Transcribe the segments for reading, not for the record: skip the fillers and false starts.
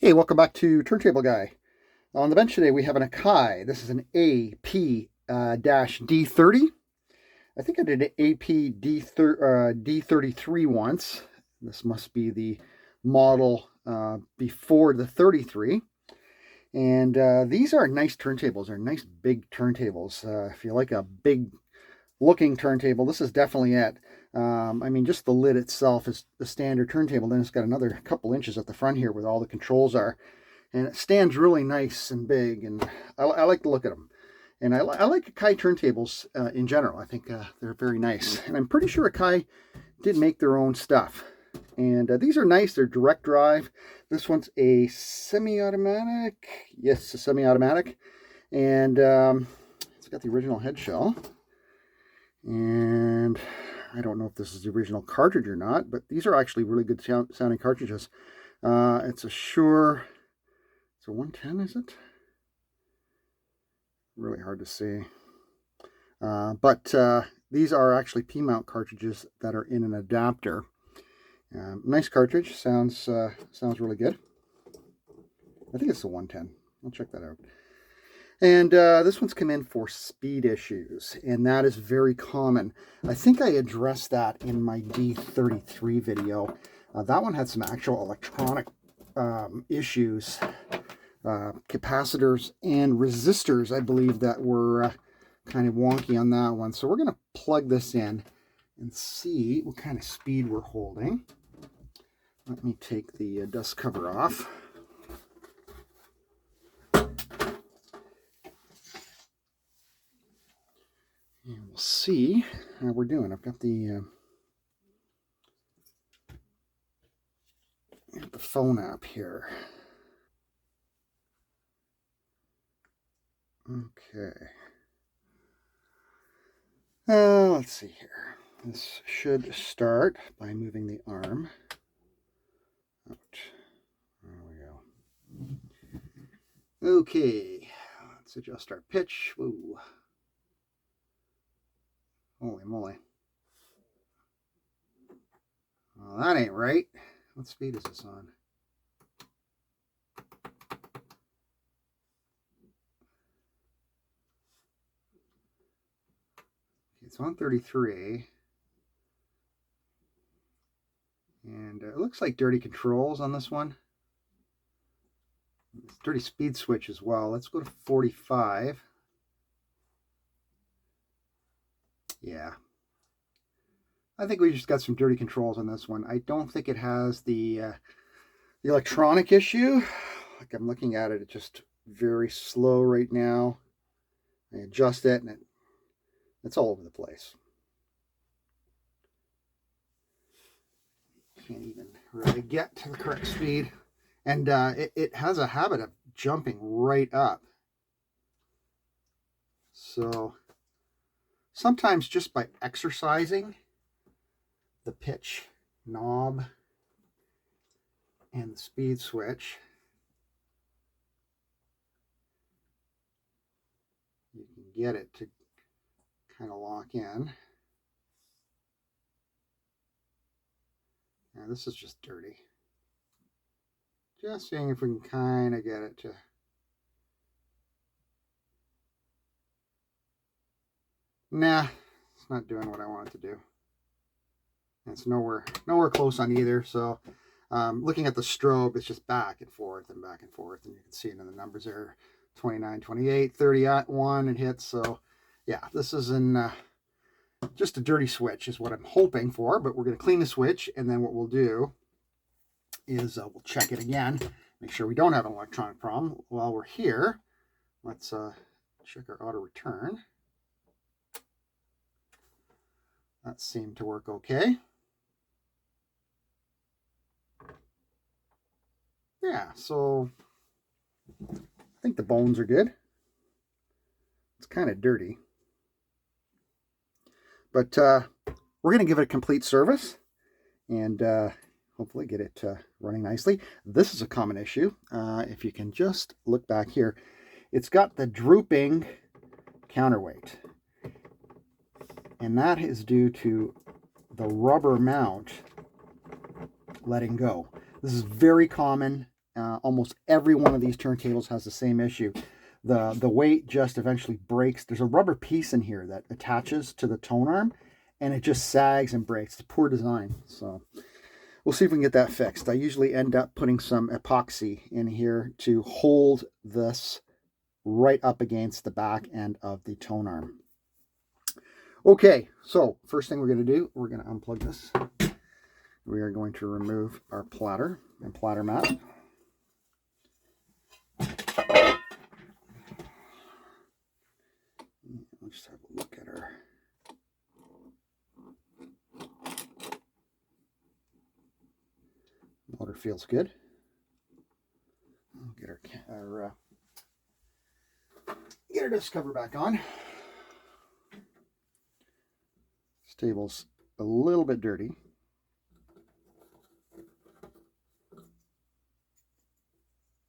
Hey, welcome back to Turntable Guy. On the bench today we have an AKAI. This is an AP-D30. I think I did an AP-D33 once. This must be the model before the 33. And these are nice turntables. They're nice big turntables. If you like a big looking turntable, this is definitely it. I mean, just the lid itself is the standard turntable. Then it's got another couple inches at the front here where all the controls are. And it stands really nice and big, and I like to look at them. And I like AKAI turntables in general. I think they're very nice. And I'm pretty sure AKAI did make their own stuff. And these are nice. They're direct drive. This one's a semi-automatic. Yes, a semi-automatic. And it's got the original head shell. And I don't know if this is the original cartridge or not, but these are actually really good sounding cartridges. It's a Shure. It's a 110, is it? Really hard to see. But these are actually P-mount cartridges that are in an adapter. Nice cartridge. Sounds really good. I think it's a 110. I'll check that out. And this one's come in for speed issues, and that is very common. I think I addressed that in my D33 video. That one had some actual electronic issues, capacitors and resistors, I believe, that were kind of wonky on that one. So we're going to plug this in and see what kind of speed we're holding. Let me take the dust cover off. And we'll see how we're doing. I've got the phone app here. Okay. Let's see here. This should start by moving the arm out. There we go. Okay. Let's adjust our pitch. Whoa. Holy moly. Well, that ain't right. What speed is this on? It's on 33. And it looks like dirty controls on this one. It's dirty speed switch as well. Let's go to 45. Yeah. I think we just got some dirty controls on this one. I don't think it has the electronic issue. Like, I'm looking at it, it's just very slow right now. I adjust it and it's all over the place. Can't even really get to the correct speed. And it has a habit of jumping right up. So sometimes just by exercising the pitch knob and the speed switch, you can get it to kind of lock in. Now this is just dirty. Just seeing if we can kind of get it to. Nah, it's not doing what I want it to do. It's nowhere close on either. So looking at the strobe, it's just back and forth and back and forth. And you can see it in the numbers there, 29, 28, 31 it hits. So yeah, this is in just a dirty switch is what I'm hoping for. But we're going to clean the switch. And then what we'll do is we'll check it again. Make sure we don't have an electronic problem. While we're here, let's check our auto return. That seemed to work okay. Yeah, so I think the bones are good. It's kind of dirty. But we're going to give it a complete service and hopefully get it running nicely. This is a common issue. If you can just look back here, it's got the drooping counterweight. And that is due to the rubber mount letting go. This is very common Almost every one of these turntables has the same issue. The weight just eventually breaks. There's a rubber piece in here that attaches to the tone arm, and it just sags and breaks. It's poor design. So we'll see if we can get that fixed. I usually end up putting some epoxy in here to hold this right up against the back end of the tone arm. Okay, so first thing we're going to do, we're going to unplug this. We are going to remove our platter and platter mat. Let's have a look at our motor. Feels good. Get our dust cover back on. This table's a little bit dirty.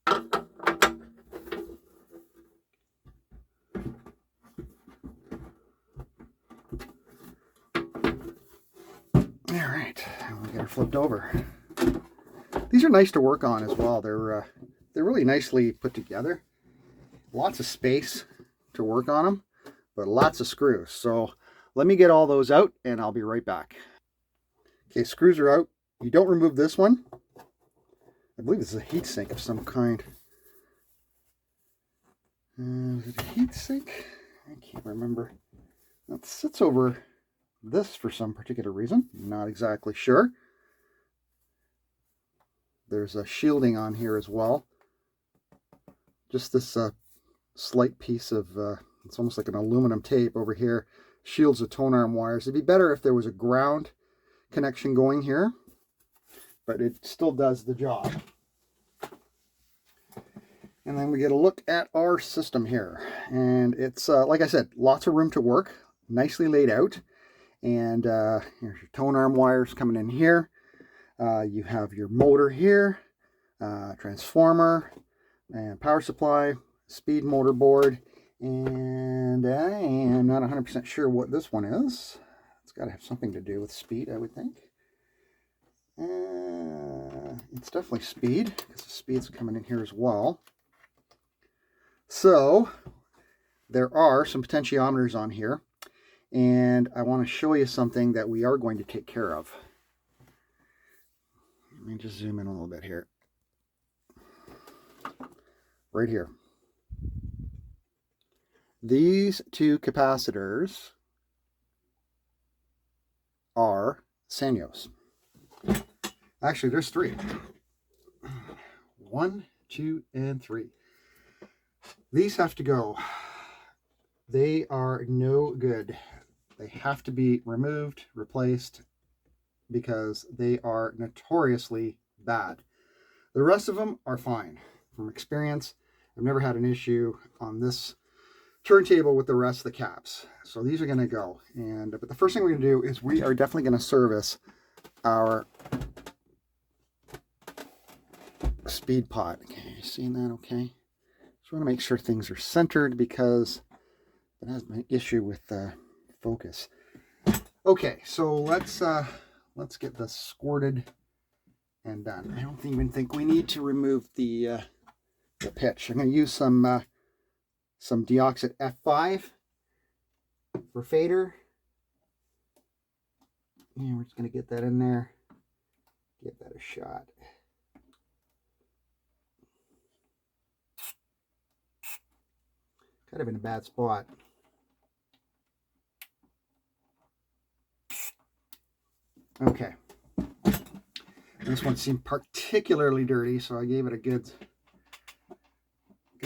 All right, we get her flipped over. These are nice to work on as well. They're really nicely put together. Lots of space to work on them, but lots of screws. So let me get all those out and I'll be right back. Okay, screws are out. You don't remove this one. I believe this is a heat sink of some kind. Is it a heat sink? I can't remember. It sits over this for some particular reason. Not exactly sure. There's a shielding on here as well. Just this slight piece of, it's almost like an aluminum tape over here, shields the tone arm wires. It'd be better if there was a ground connection going here, but it still does the job. And then we get a look at our system here. And it's, like I said, lots of room to work, nicely laid out. And here's your tone arm wires coming in here. You have your motor here, transformer, and power supply, speed motor board, and I am not 100% sure what this one is. It's got to have something to do with speed, I would think. It's definitely speed, because the speed's coming in here as well. So there are some potentiometers on here, and I want to show you something that we are going to take care of. Let me just zoom in a little bit here. Right here. These two capacitors are Sanyos. Actually, there's three. 1, 2, and 3. These have to go. They are no good. They have to be removed, replaced, because they are notoriously bad. The rest of them are fine. From experience, I've never had an issue on this turntable with the rest of the caps. So these are going to go. But the first thing we're going to do is we are definitely going to service our speed pot. Okay, you seeing that okay? Just want to make sure things are centered because it has an issue with focus. Okay, so let's get this squirted and done. I don't even think we need to remove the pitch. I'm going to use some deoxit F5 for fader. And we're just going to get that in there. Give that a shot. Kind of in a bad spot. Okay. This one seemed particularly dirty, so I gave it a good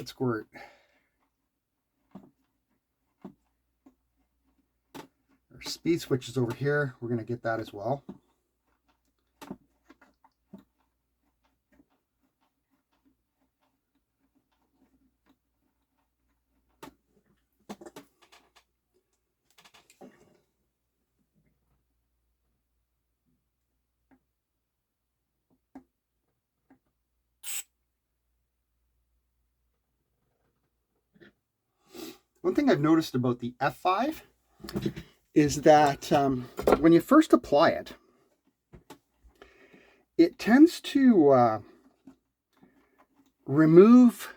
squirt. Our speed switch is over here. We're going to get that as well. One thing I've noticed about the F5 is that when you first apply it, it tends to remove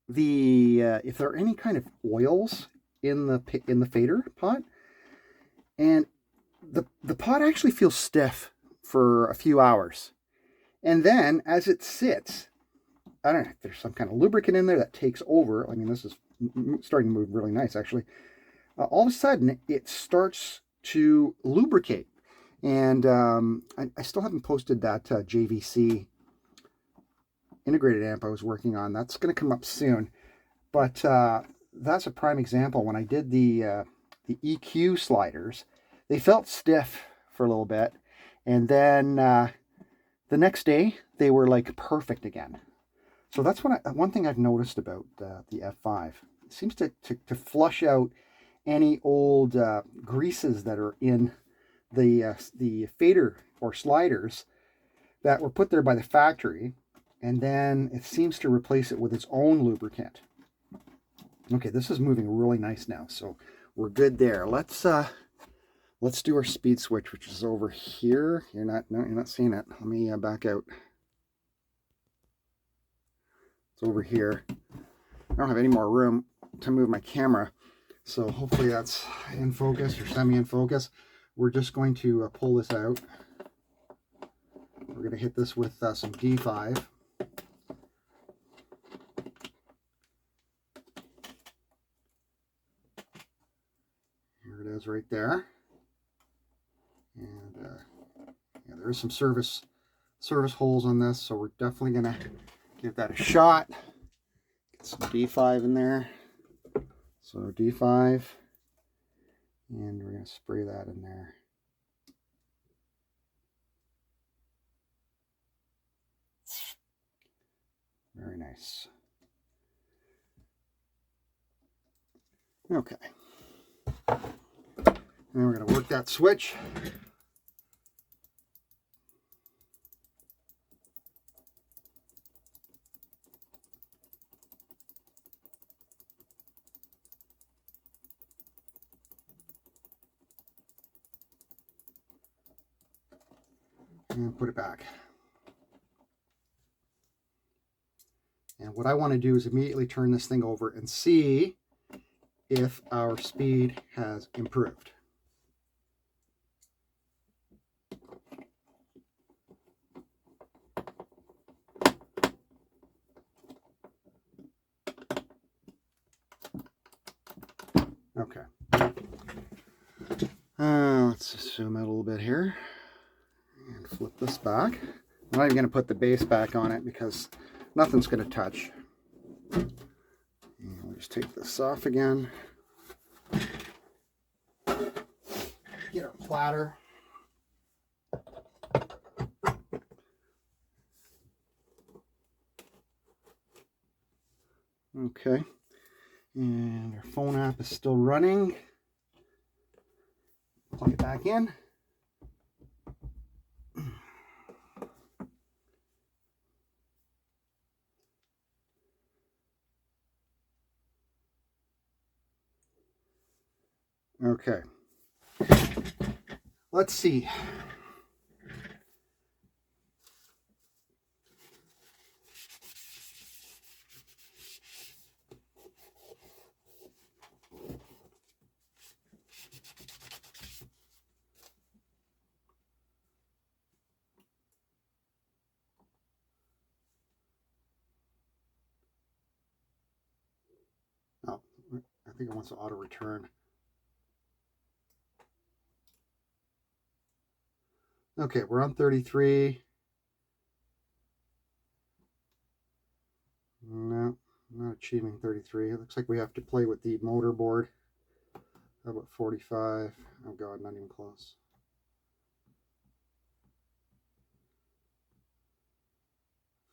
the if there are any kind of oils in the fader pot, and the pot actually feels stiff for a few hours, and then as it sits, I don't know if there's some kind of lubricant in there that takes over. I mean, this is starting to move really nice actually. All of a sudden it starts to lubricate, and I still haven't posted that JVC integrated amp I was working on. That's going to come up soon, but that's a prime example. When I did the EQ sliders, they felt stiff for a little bit, and then the next day they were like perfect again. So that's one thing I've noticed about the F5. It seems to flush out any old greases that are in the fader or sliders that were put there by the factory, and then it seems to replace it with its own lubricant. Okay, this is moving really nice now, so we're good there. Let's do our speed switch, which is over here. You're not seeing it. Let me back out. It's over here. I don't have any more room to move my camera, so hopefully that's in focus or semi in focus. We're just going to pull this out. We're going to hit this with some D5. Here it is right there. And yeah, there is some service holes on this, so we're definitely going to give that a shot. Get some D5 in there. So D5, and we're going to spray that in there. Very nice. Okay. And we're going to work that switch. And put it back. And what I want to do is immediately turn this thing over and see if our speed has improved. Okay. Let's just zoom out a little bit here and flip this back. I'm not even going to put the base back on it because nothing's going to touch. And we'll just take this off again. Get our platter. Okay. And our phone app is still running. Plug it back in. Okay. Let's see. Oh, I think it wants to auto return. Okay, we're on 33. No, not achieving 33. It looks like we have to play with the motor board. How about 45? Oh God, not even close.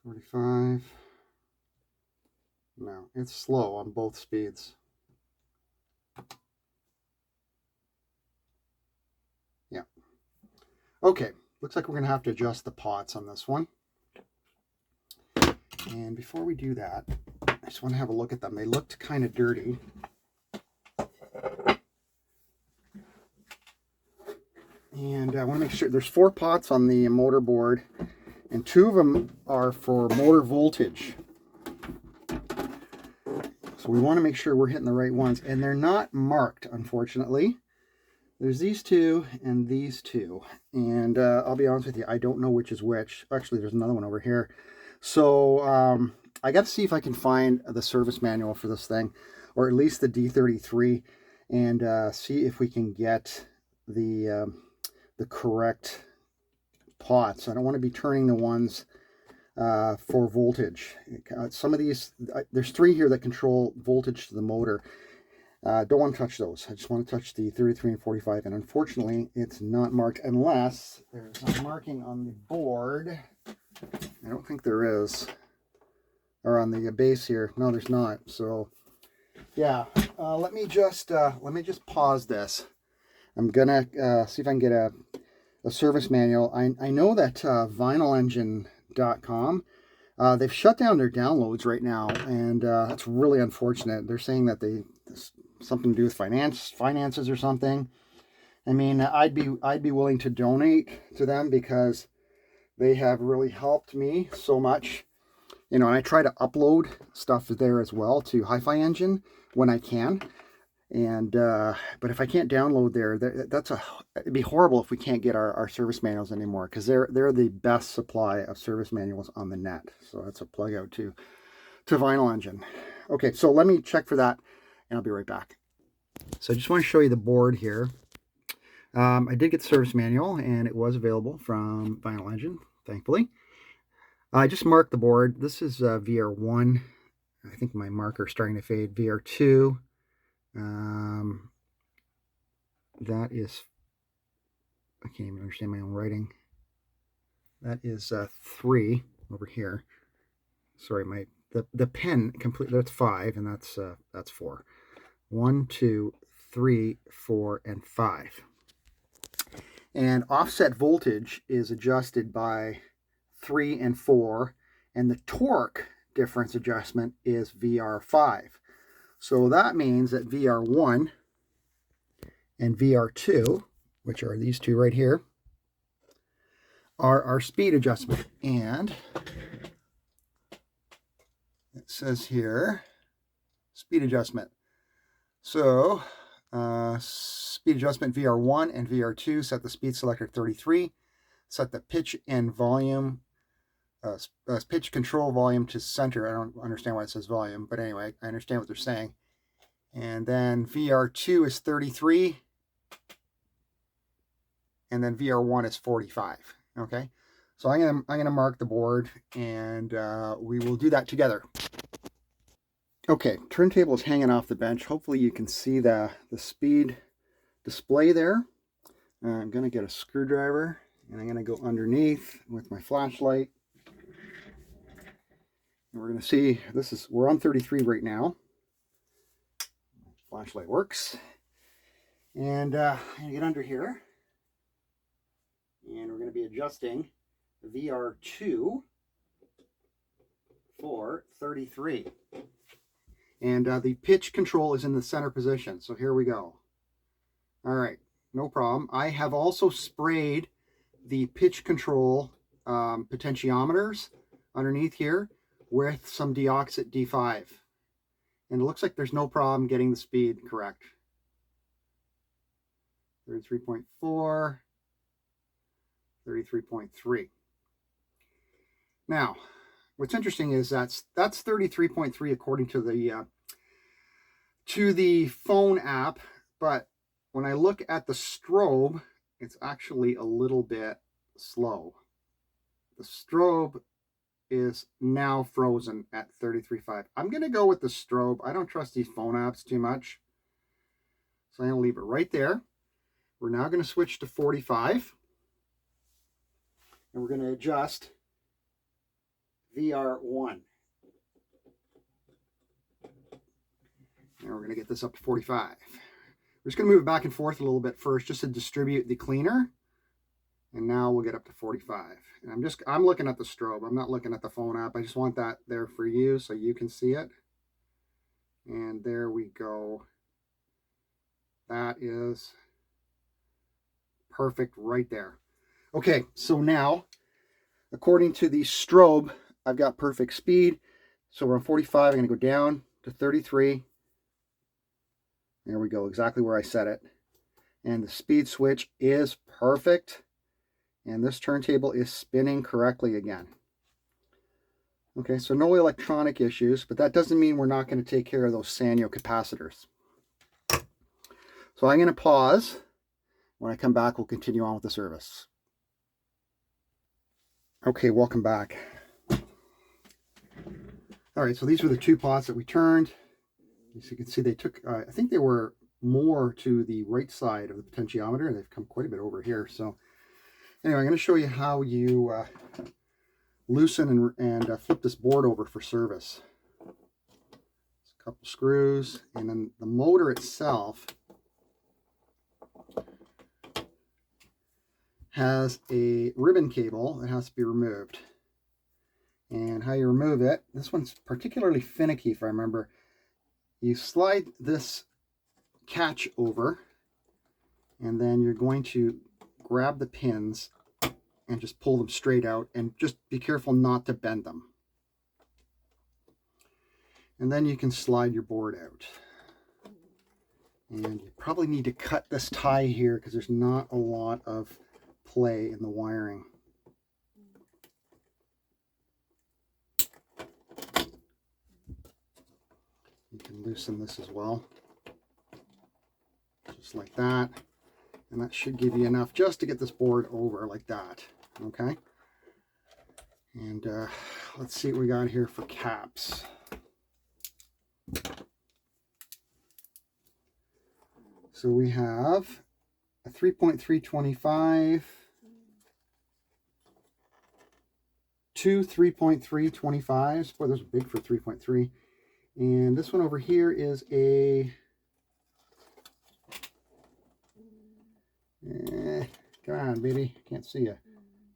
45. No, it's slow on both speeds. Yeah. Okay, looks like we're going to have to adjust the pots on this one. And before we do that, I just want to have a look at them. They looked kind of dirty. And I want to make sure there's 4 pots on the motor board, and 2 of them are for motor voltage. So we want to make sure we're hitting the right ones, and they're not marked, unfortunately. There's these two and these two, and I'll be honest with you, I don't know which is which. Actually, there's another one over here. So I got to see if I can find the service manual for this thing, or at least the D33, and see if we can get the correct pots. I don't want to be turning the ones for voltage. Some of these, there's 3 here that control voltage to the motor. Don't want to touch those. I just want to touch the 33 and 45, and unfortunately it's not marked unless there's a marking on the board. I don't think there is, or on the base here. No, there's not. So yeah, let me just pause this. I'm gonna see if I can get a service manual. I know that vinylengine.com, they've shut down their downloads right now, and that's really unfortunate. They're saying that something to do with finances or something. I mean, I'd be willing to donate to them because they have really helped me so much. You know, and I try to upload stuff there as well to Hi-Fi Engine when I can. And but if I can't download there, it'd be horrible if we can't get our service manuals anymore, because they're the best supply of service manuals on the net. So that's a plug out to Vinyl Engine. Okay, so let me check for that, and I'll be right back. So I just want to show you the board here. I did get the service manual, and it was available from Vinyl Engine, thankfully. I just marked the board. This is VR1. I think my marker is starting to fade. VR2. That is, I can't even understand my own writing. That is 3 over here. Sorry, the pen completely, that's 5, and that's 4. 1, 2, 3, 4, and 5. And offset voltage is adjusted by 3 and 4, and the torque difference adjustment is VR5. So that means that VR1 and VR2, which are these two right here, are our speed adjustment. And it says here, speed adjustment. So speed adjustment VR1 and VR2, set the speed selector 33, set the pitch and volume, pitch control volume to center. I don't understand why it says volume, but anyway, I understand what they're saying. And then VR2 is 33, and then VR1 is 45. Okay, so I'm gonna mark the board, and we will do that together. Okay, turntable is hanging off the bench. Hopefully you can see the speed display there. I'm gonna get a screwdriver, and I'm gonna go underneath with my flashlight. And we're gonna see, we're on 33 right now. Flashlight works. And I'm gonna get under here, and we're gonna be adjusting VR2 for 33. And the pitch control is in the center position. So here we go. All right, no problem. I have also sprayed the pitch control potentiometers underneath here with some deoxit D5. And it looks like there's no problem getting the speed correct. 33.4, 33.3. Now, what's interesting is that's 33.3 according to the phone app, but when I look at the strobe, it's actually a little bit slow. The strobe is now frozen at 33.5. I'm going to go with the strobe. I don't trust these phone apps too much, so I'm going to leave it right there. We're now going to switch to 45, and we're going to adjust VR1. And we're going to get this up to 45. We're just going to move it back and forth a little bit first just to distribute the cleaner. And now we'll get up to 45. And I'm looking at the strobe. I'm not looking at the phone app. I just want that there for you so you can see it. And there we go. That is perfect right there. Okay, so now, according to the strobe, I've got perfect speed. So we're on 45. I'm going to go down to 33. There we go, exactly where I set it. And the speed switch is perfect. And this turntable is spinning correctly again. Okay, so no electronic issues, but that doesn't mean we're not going to take care of those Sanyo capacitors. So I'm going to pause. When I come back, we'll continue on with the service. Okay, welcome back. All right, so these were the two pots that we turned. As you can see, they took, I think they were more to the right side of the potentiometer. They've come quite a bit over here. So anyway, I'm going to show you how you loosen and flip this board over for service. Just a couple screws, and then the motor itself has a ribbon cable that has to be removed. And how you remove it, this one's particularly finicky if I remember. You slide this catch over, and then you're going to grab the pins and just pull them straight out, and just be careful not to bend them. And then you can slide your board out. And you probably need to cut this tie here because there's not a lot of play in the wiring. You can loosen this as well, just like that. And that should give you enough just to get this board over like that. Okay. And let's see what we got here for caps. So we have a 3.325, two 3.325s. Boy, those are big for 3.3. And this one over here is a come on, baby, can't see you.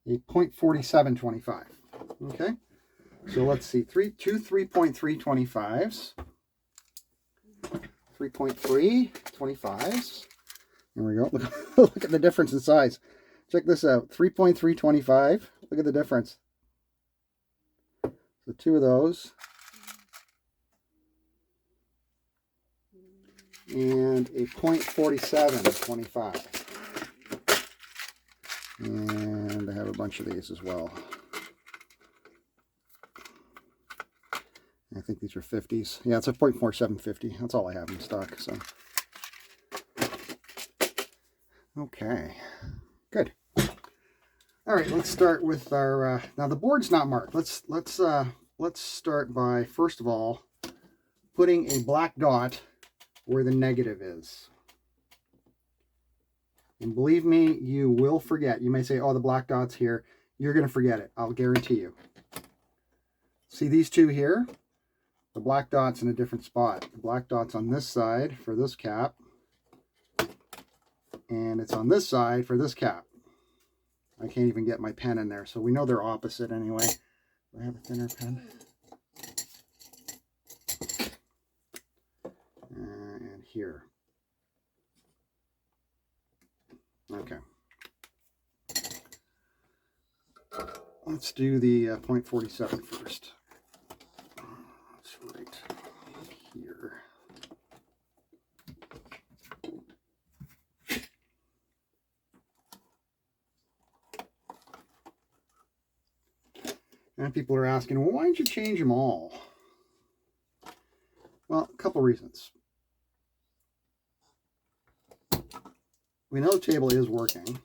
A 0.4725. Okay, so let's see, two 3.325s, 3.325s. There we go. Look at the difference in size. Check this out. 3.325. Look at the difference. So two of those. And a 0.4725. And I have a bunch of these as well. I think these are 50s. Yeah, it's a 0.4750. That's all I have in stock. So, okay, good. All right, let's start with our. Now the board's not marked. Let's start by first of all putting a black dot where the negative is. And believe me, you will forget. You may say, oh, the black dot's here. You're going to forget it. I'll guarantee you. See these two here? The black dot's in a different spot. The black dot's on this side for this cap. And it's on this side for this cap. I can't even get my pen in there. So we know they're opposite anyway. Do I have a thinner pen? And here. Okay. Let's do the 0.47 first. That's right here. And people are asking, well, why didn't you change them all? Well, a couple reasons. We know the table is working.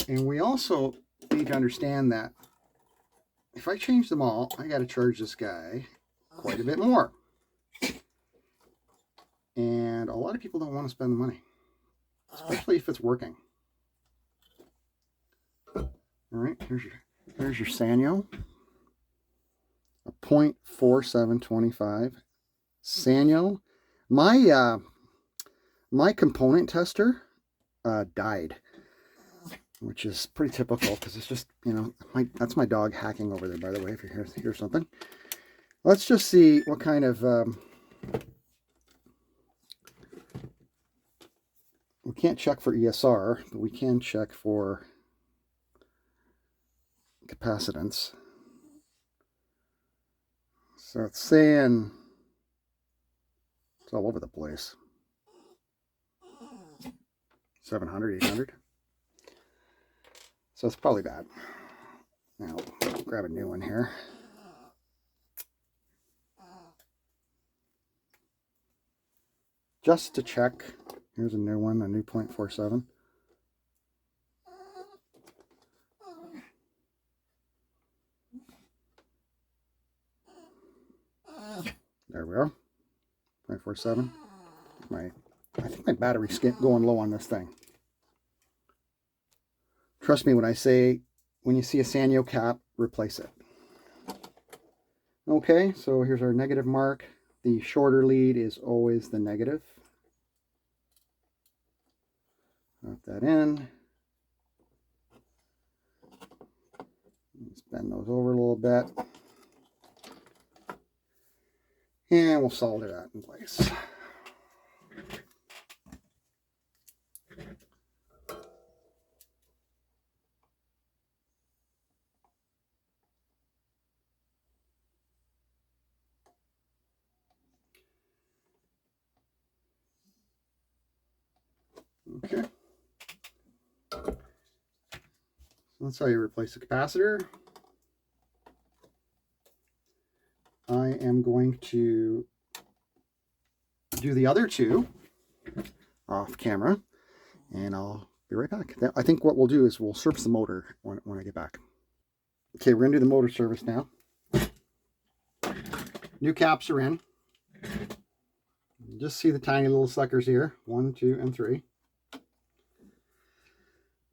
And we also need to understand that if I change them all, I got to charge this guy quite a bit more. And a lot of people don't want to spend the money, especially if it's working. All right, here's your Sanyo. A 0.4725 Sanyo. My component tester died, which is pretty typical because it's just, you know, that's my dog hacking over there, by the way, if you hear something. Let's just see what kind of we can't check for ESR, but we can check for capacitance. So it's saying it's all over the place. 700, 800. So it's probably bad. Now, grab a new one here. Just to check, here's a new one, a new 0.47. There we are, 0.47. I think my battery's going low on this thing. Trust me when I say, when you see a Sanyo cap, replace it. Okay, so here's our negative mark. The shorter lead is always the negative. Put that in. Let's bend those over a little bit. And we'll solder that in place. Okay. So that's how you replace the capacitor. I am going to do the other two off camera, and I'll be right back. I think what we'll do is we'll service the motor when I get back. Okay, we're going to do the motor service now. New caps are in. Just see the tiny little suckers here. 1, 2, and 3.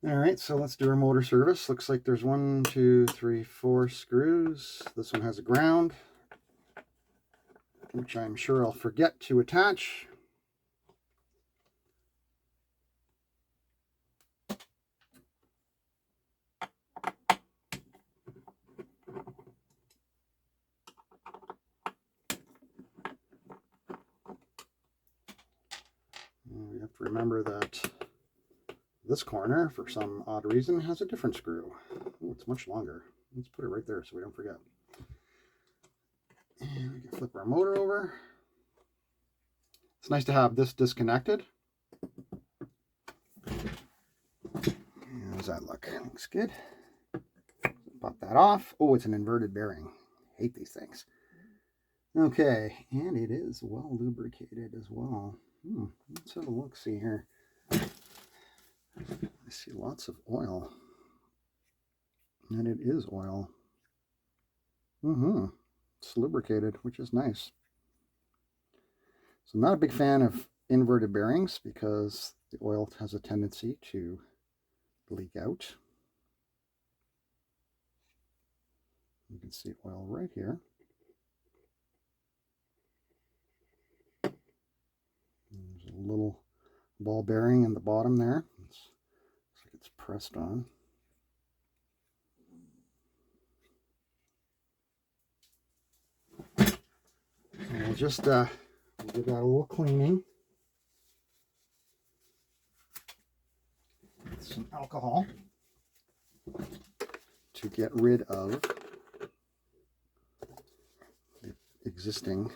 All right, so let's do our motor service. Looks like there's 1, 2, 3, 4 screws. This one has a ground, which I'm sure I'll forget to attach. We have to remember that this corner, for some odd reason, has a different screw. Oh, it's much longer. Let's put it right there so we don't forget. And we can flip our motor over. It's nice to have this disconnected. How does that look? Looks good. Pop that off. Oh, it's an inverted bearing. Hate these things. Okay, and it is well lubricated as well. Let's have a look. See here. I see lots of oil. And it is oil. It's lubricated, which is nice. So I'm not a big fan of inverted bearings because the oil has a tendency to leak out. You can see oil right here. There's a little ball bearing in the bottom there. Looks like it's pressed on. And we'll just give that a little cleaning. Some alcohol to get rid of the existing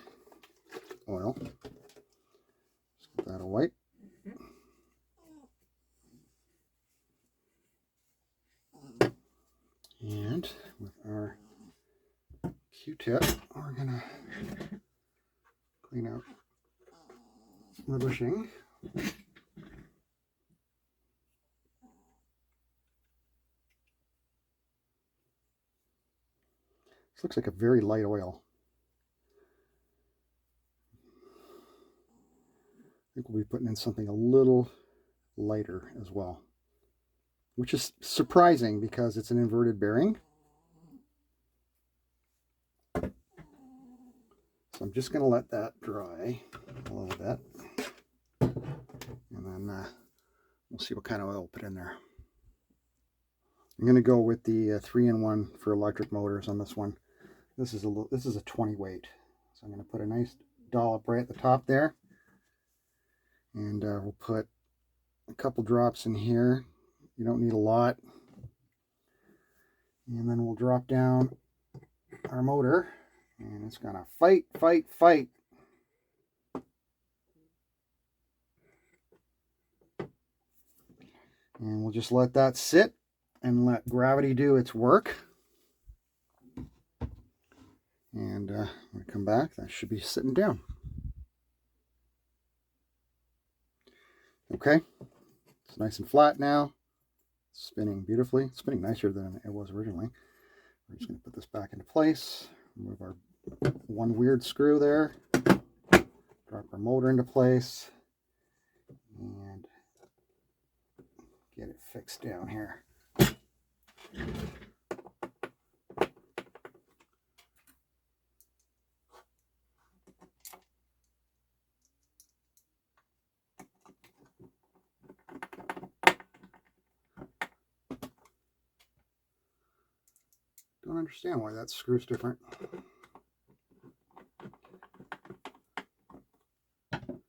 oil. Just give that a wipe. And with our Q-tip, we're going to clean out the bushing. This looks like a very light oil. I think we'll be putting in something a little lighter as well, which is surprising because it's an inverted bearing. So I'm just going to let that dry a little bit, and then we'll see what kind of oil we'll put in there. I'm going to go with the 3-in-1 for electric motors on this one. This is a 20 weight, so I'm going to put a nice dollop right at the top there, and we'll put a couple drops in here. You don't need a lot, And then we'll drop down our motor, and it's going to fight, fight, fight. And we'll just let that sit and let gravity do its work. And when I come back, that should be sitting down. Okay, it's nice and flat now. Spinning beautifully. It's spinning nicer than it was originally. We're just going to put this back into place. Remove our one weird screw there. Drop our motor into place. And get it fixed down here. Don't understand why that screw's different. Can't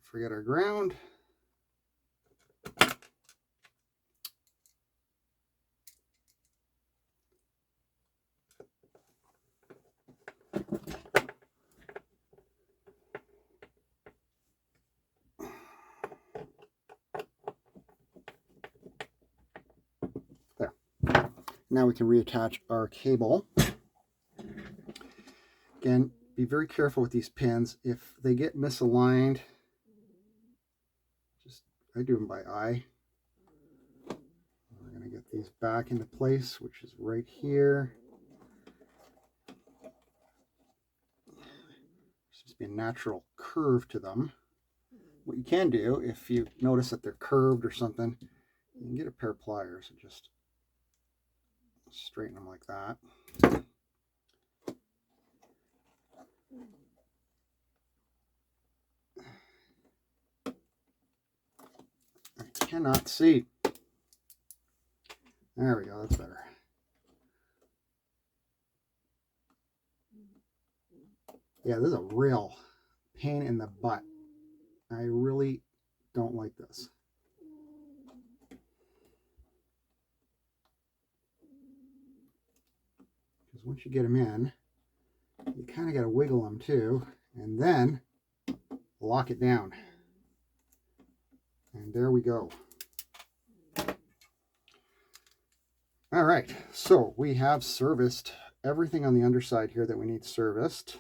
forget our ground. There. Now we can reattach our cable. Again, be very careful with these pins. If they get misaligned, I do them by eye. We're going to get these back into place, which is right here. There's just be a natural curve to them. What you can do, if you notice that they're curved or something, you can get a pair of pliers and just straighten them like that. I cannot see. There we go, that's better. Yeah, this is a real pain in the butt. I really don't like this. Because once you get them in, you kind of got to wiggle them too, and then lock it down. And there we go. All right, so we have serviced everything on the underside here that we need serviced.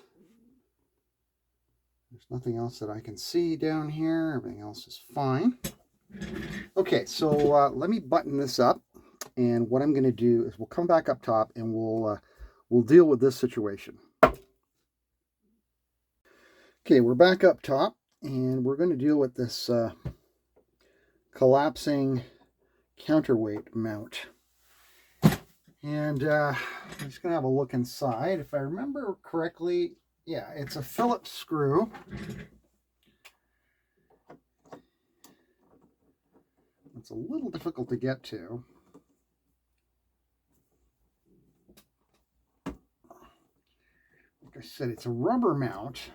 There's nothing else that I can see down here. Everything else is fine. Okay, so let me button this up. And what I'm going to do is we'll come back up top and we'll deal with this situation. Okay, we're back up top and we're going to deal with this collapsing counterweight mount. And I'm just going to have a look inside. If I remember correctly, yeah, it's a Phillips screw. It's a little difficult to get to. Like I said, it's a rubber mount.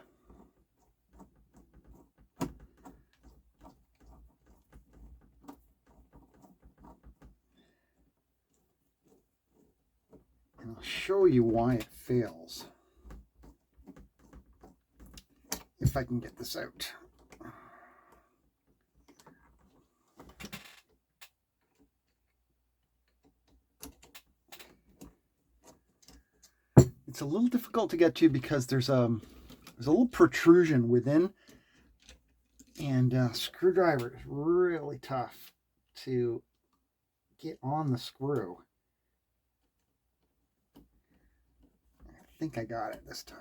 And I'll show you why it fails. If I can get this out. It's a little difficult to get to because there's a little protrusion within, and screwdriver is really tough to get on the screw. I think I got it this time.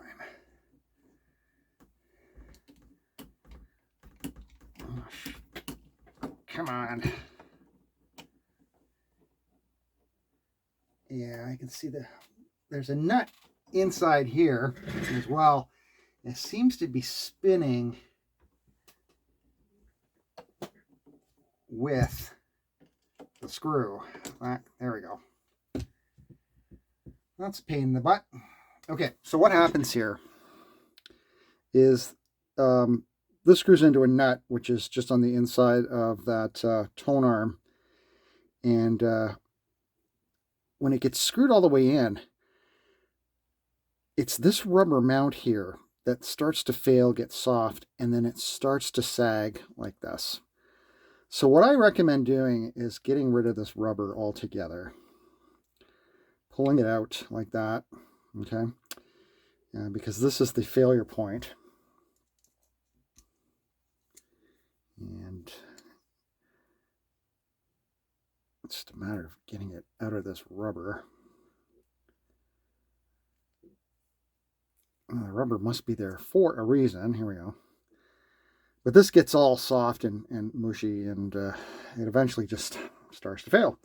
Oh, come on. Yeah, I can see there's a nut inside here as well. It seems to be spinning with the screw. There we go. That's a pain in the butt. Okay, so what happens here is this screws into a nut, which is just on the inside of that tone arm. And when it gets screwed all the way in, it's this rubber mount here that starts to fail, get soft, and then it starts to sag like this. So what I recommend doing is getting rid of this rubber altogether. Pulling it out like that, okay? Because this is the failure point. And it's just a matter of getting it out of this rubber. The rubber must be there for a reason. Here we go. But this gets all soft and mushy, and it eventually just starts to fail.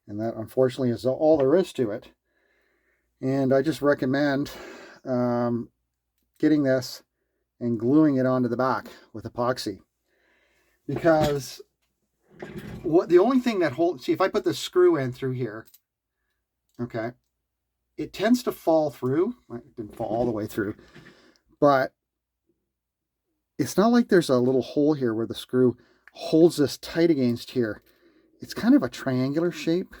And that, unfortunately, is all there is to it. And I just recommend getting this and gluing it onto the back with epoxy. Because the only thing that holds... See, if I put the screw in through here, okay, it tends to fall through. It didn't fall all the way through, but it's not like there's a little hole here where the screw holds this tight against here. It's kind of a triangular shape,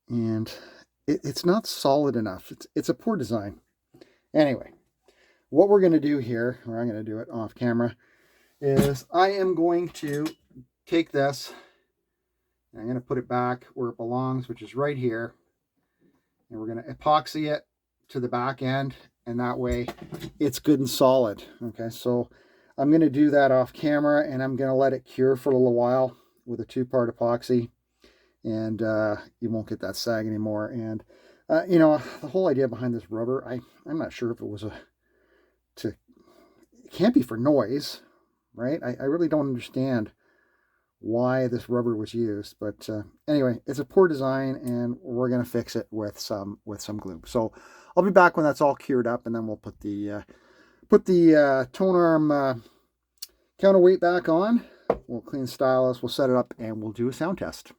and it's not solid enough. It's a poor design. Anyway, what we're going to do here, or I'm going to do it off camera, is I am going to take this, and I'm going to put it back where it belongs, which is right here. And we're going to epoxy it to the back end, and that way it's good and solid. Okay, so I'm going to do that off camera, and I'm going to let it cure for a little while with a 2-part epoxy, and you won't get that sag anymore. And you know, the whole idea behind this rubber, I'm not sure if it was it can't be for noise, right? I really don't understand why this rubber was used, but anyway, it's a poor design, and we're going to fix it with some glue. So I'll be back when that's all cured up, and then we'll put the tone arm counterweight back on. We'll clean stylus, we'll set it up, and we'll do a sound test.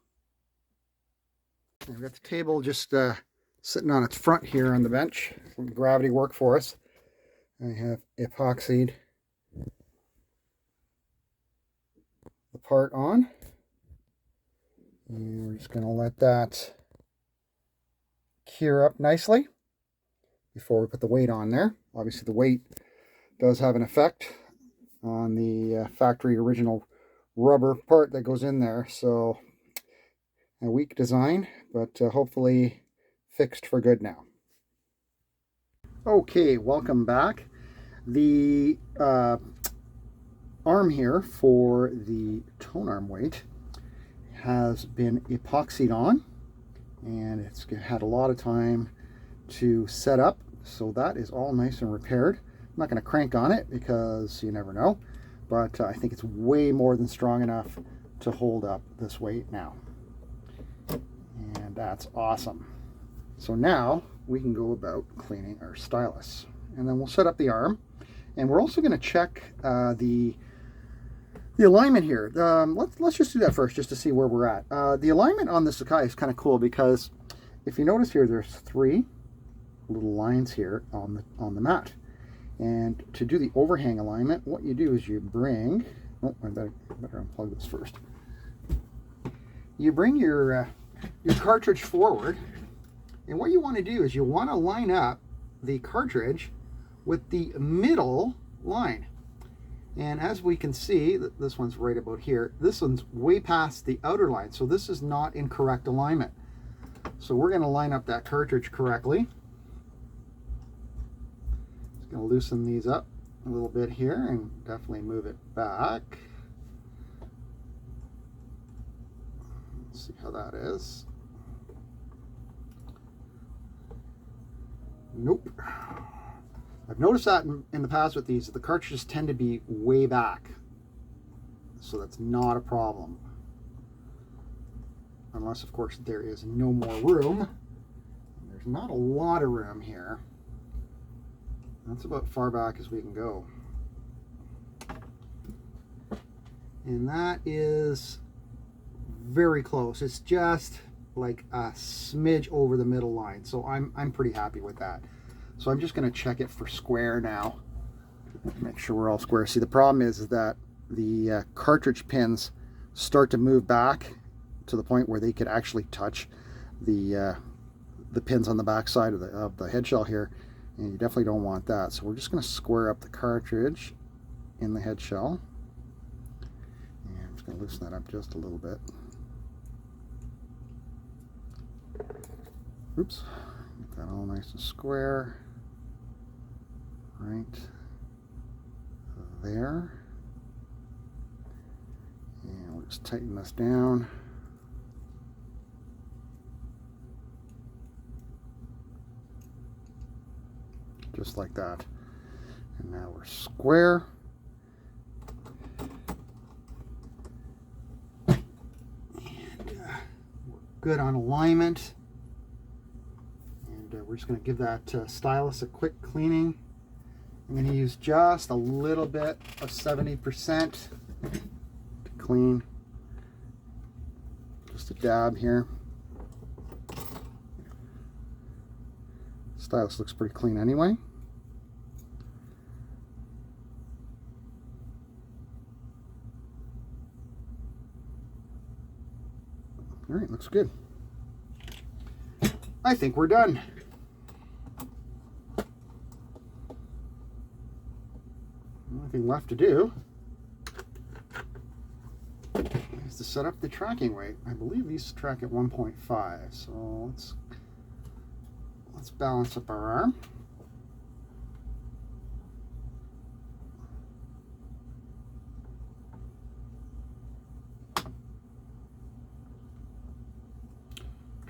We've got the table just sitting on its front here on the bench. Some gravity work for us. I have epoxied the part on, and we're just going to let that cure up nicely before we put the weight on there. Obviously the weight does have an effect on the factory original rubber part that goes in there, so a weak design, but hopefully fixed for good now. Okay, welcome back. The arm here for the tone arm weight has been epoxied on, and it's had a lot of time to set up, so that is all nice and repaired. I'm not going to crank on it because you never know, but I think it's way more than strong enough to hold up this weight now, and that's awesome. So now we can go about cleaning our stylus, and then we'll set up the arm, and we're also going to check the alignment here. Let's just do that first, just to see where we're at. The alignment on this AKAI is kind of cool, because if you notice here, there's 3 little lines here on the mat. And to do the overhang alignment, what you do is you bring, oh, I better unplug this first. You bring your cartridge forward, and what you want to do is you want to line up the cartridge with the middle line. And as we can see, this one's right about here. This one's way past the outer line, so this is not in correct alignment. So we're going to line up that cartridge correctly. Just going to loosen these up a little bit here and definitely move it back. Let's see how that is. Nope. I've noticed that in the past with these, the cartridges tend to be way back. So that's not a problem. Unless, of course, there is no more room. There's not a lot of room here. That's about far back as we can go. And that is very close. It's just like a smidge over the middle line. So I'm pretty happy with that. So I'm just going to check it for square now. Make sure we're all square. See, the problem is that the cartridge pins start to move back to the point where they could actually touch the pins on the back side of the head shell here, and you definitely don't want that. So we're just going to square up the cartridge in the head shell, and I'm just going to loosen that up just a little bit. Oops, get that all nice and square right there, and we'll just tighten this down. Just like that. And now we're square. And we're good on alignment. And we're just going to give that stylus a quick cleaning. I'm going to use just a little bit of 70% to clean. Just a dab here. Stylus looks pretty clean anyway. All right, looks good. I think we're done. Only thing left to do is to set up the tracking weight. I believe these track at 1.5, so let's balance up our arm.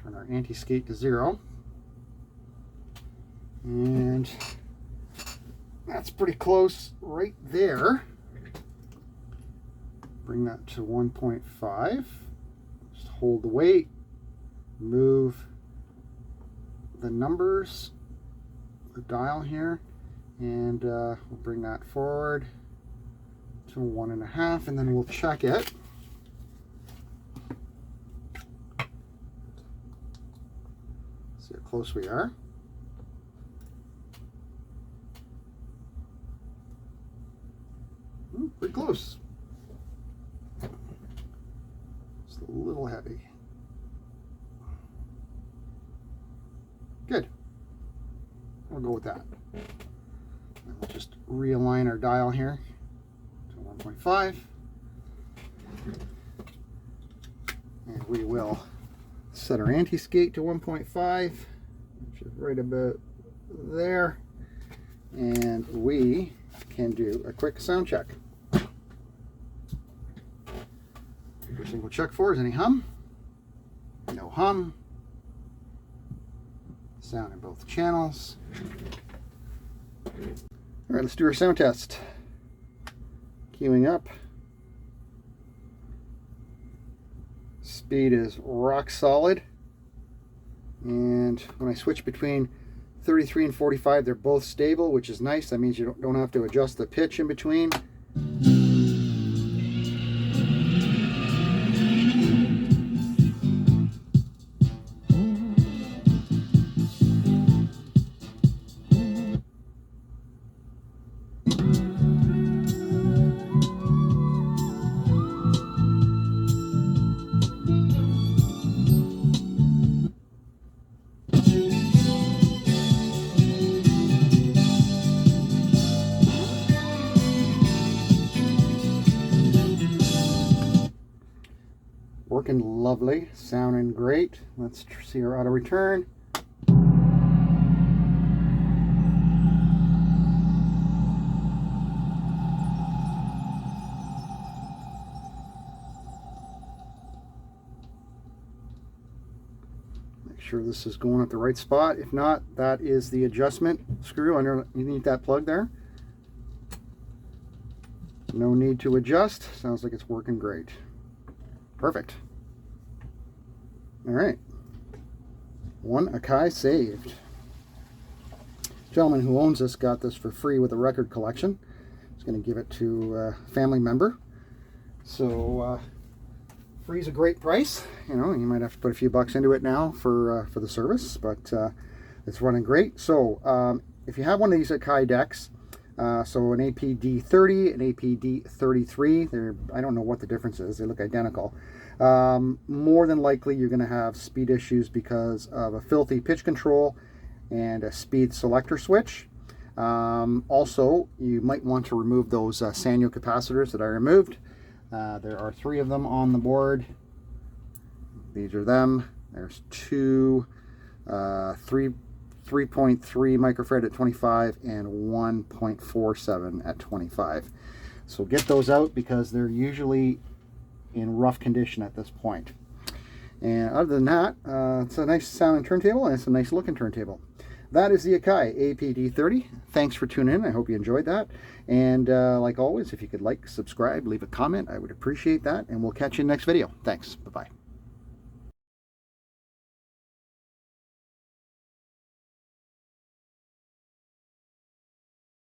Turn our anti-skate to 0. And that's pretty close right there. Bring that to 1.5. Just hold the weight, move the numbers, the dial here, and we'll bring that forward to 1.5, and then we'll check it. See how close we are. Pretty close. Just a little heavy. Good. We'll go with that. And we'll just realign our dial here to 1.5. And we will set our anti-skate to 1.5, which is right about there. And we can do a quick sound check. First thing we'll check for is any hum. No hum. Sound in both channels. All right, let's do our sound test. Queuing up. Speed is rock solid. And when I switch between 33 and 45, they're both stable, which is nice. That means you don't have to adjust the pitch in between. Working lovely, sounding great. Let's see our auto return. Make sure this is going at the right spot. If not, that is the adjustment screw underneath that plug there. No need to adjust. Sounds like it's working great. Perfect. All right. One AKAI saved. Gentleman who owns this got this for free with a record collection. He's going to give it to a family member. So free is a great price. You know, you might have to put a few bucks into it now for the service, but it's running great. So if you have one of these AKAI decks, So an AP-D30, an AP-D33, I don't know what the difference is, they look identical. More than likely you're going to have speed issues because of a filthy pitch control and a speed selector switch. Also, you might want to remove those Sanyo capacitors that I removed. There are 3 of them on the board. These are them. There's 2 3.3 microfarad at 25 and 1.47 at 25. So get those out because they're usually in rough condition at this point. And other than that, it's a nice sounding turntable and it's a nice looking turntable. That is the AKAI AP-D30. Thanks for tuning in. I hope you enjoyed that. And like always, if you could like, subscribe, leave a comment, I would appreciate that. And we'll catch you in the next video. Thanks. Bye-bye.